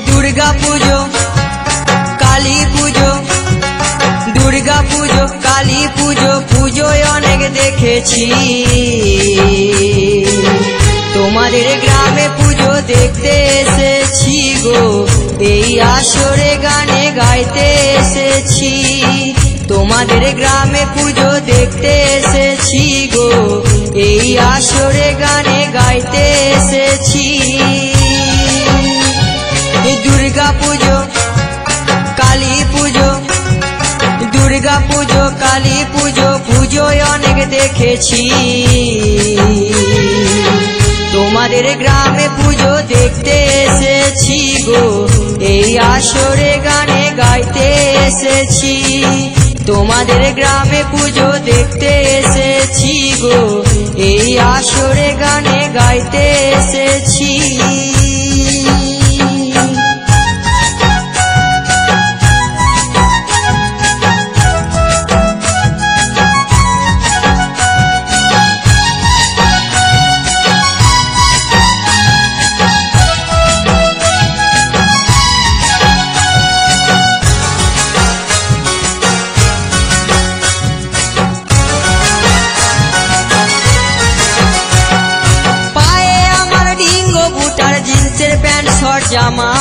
दुर्गा पुजो काली पुजो दुर्गा पुजो काली पुजो पुजो अनेक देखेছি তোমাদের গ্রামে পুজো দেখতে এসেছি গো এই আসরে গানে গাইতে এসেছি তোমাদের গ্রামে পুজো দেখতে এসেছি গো এই আসরে গানে গাইতে এসেছি दुर्गा पुजो काली पुजो दुर्गा पुजो काली पुजो पुजो अनेक देखेছি তোমাদের গ্রামে পুজো দেখতে এসেছি গো এই আসরে গানে গাইতে এসেছি তোমাদের গ্রামে পুজো দেখতে এসেছি গো এই আসরে গানে গাইতে এসেছি জামা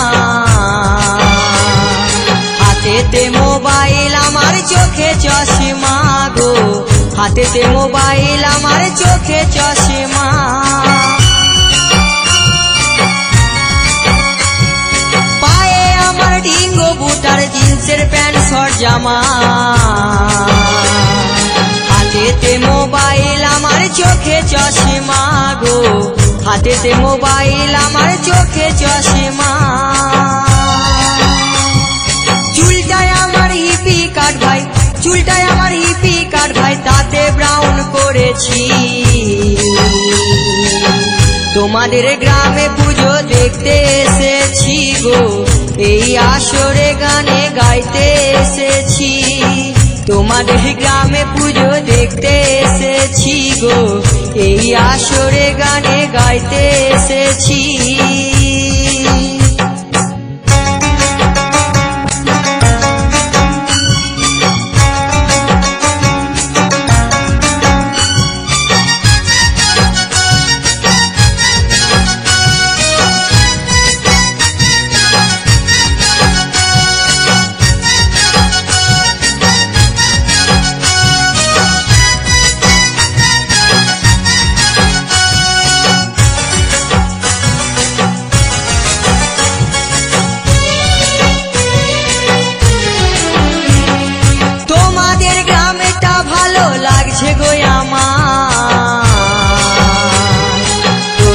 হাতেতে মোবাইল আমার চোখে চশমা গো হাতেতে মোবাইল আমার চোখে চশমা পায়ে আমার ডিঙ্গো বুটার জিন্সের প্যান্ট শর্ট জামা হাতেতে মোবাইল আমার চোখে চশমা গো হাতেতে মোবাইল আমার চোখে চশমা চুলটায় আমার হিপি কাট ভাই চুলটায় আমার হিপি কাট ভাই তাতে ব্রাউন করেছি তোমাদের গ্রামে পুজো দেখতে এসেছি গো এই আসরে গানে গাইতে এসেছি তোমাদের গ্রামে পুজো দেখতে এসেছি গো এই আসরে গানে গাইতে এসেছি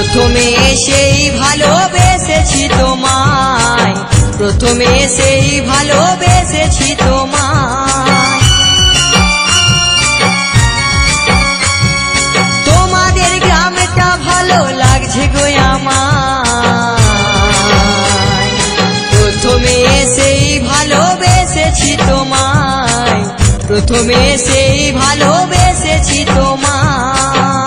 প্রথমে সেই ভালোবেসেছি তোমায় প্রথমে সেই ভালোবেসেছি তোমায় তোমাদের গ্রামটা ভালো লাগছে গো আমায় প্রথমে সেই ভালোবেসেছি তোমায় প্রথমে সেই ভালোবেসেছি তোমায়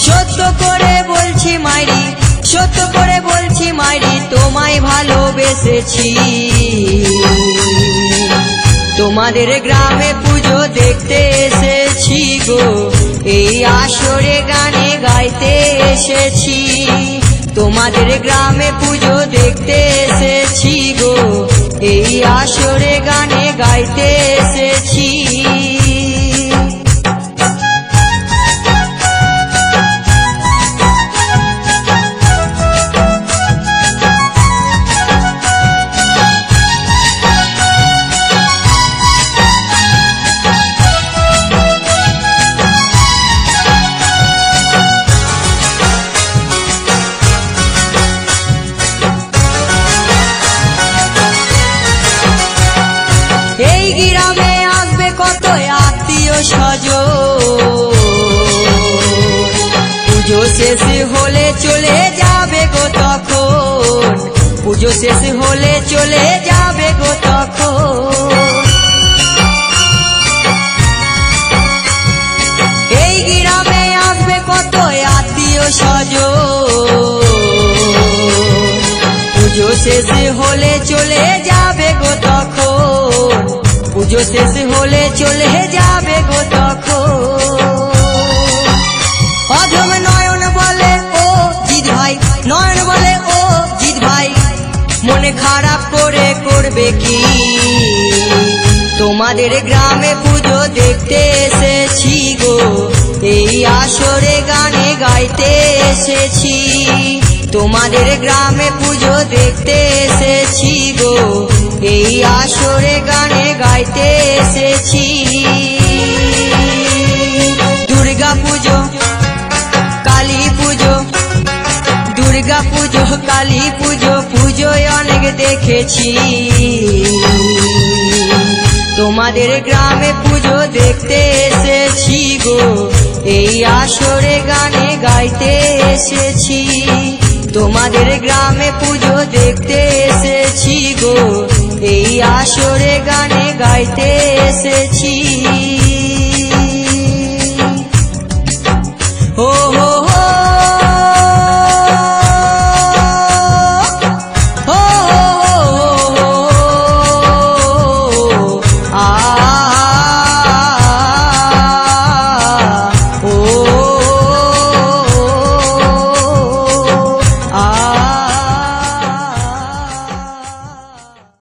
সত্য করে বলছি মাইরি সত্য করে বলছি মাইরি তোমায় ভালোবেসেছি তোমাদের গ্রামে পুজো দেখতে এসেছি গো এই আসরে গানে গাইতে এসেছি তোমাদের গ্রামে পুজো দেখতে এসেছি গো এই আসরে গানে গাইতে এসেছি গ্রামে আসবে কত আত্মীয় স্বজন পুজো শেষ হলে চলে যাবে গো তখন পুজো শেষ হলে চলে যাবে গো তখন এই গ্রামে আসবে কত আত্মীয় স্বজন পুজো শেষ হলে চলে যাবে গো তখন, পুজো শেষ হলে চলে যাবে গো তখন। অধম নয়ন বলে ও জিৎ ভাই, নয়ন বলে ও জিৎ ভাই, মনে খারাপ করে করবে কি? তোমাদের গ্রামে পুজো দেখতে এসেছি গো, এই আসরে গানে গাইতে এসেছি। তোমাদের গ্রামে পুজো দেখতে এসেছি গো, এই আসরে গানে গাইতে এসেছি। দুর্গা পুজো, কালী পুজো, দুর্গা পুজো, কালী পুজো, পুজোয় অনেক দেখেছি। তোমাদের গ্রামে পুজো দেখতে এসেছি গো, এই আসরে গানে গাইতে এসেছি। তোমাদের গ্রামে পুজো দেখতে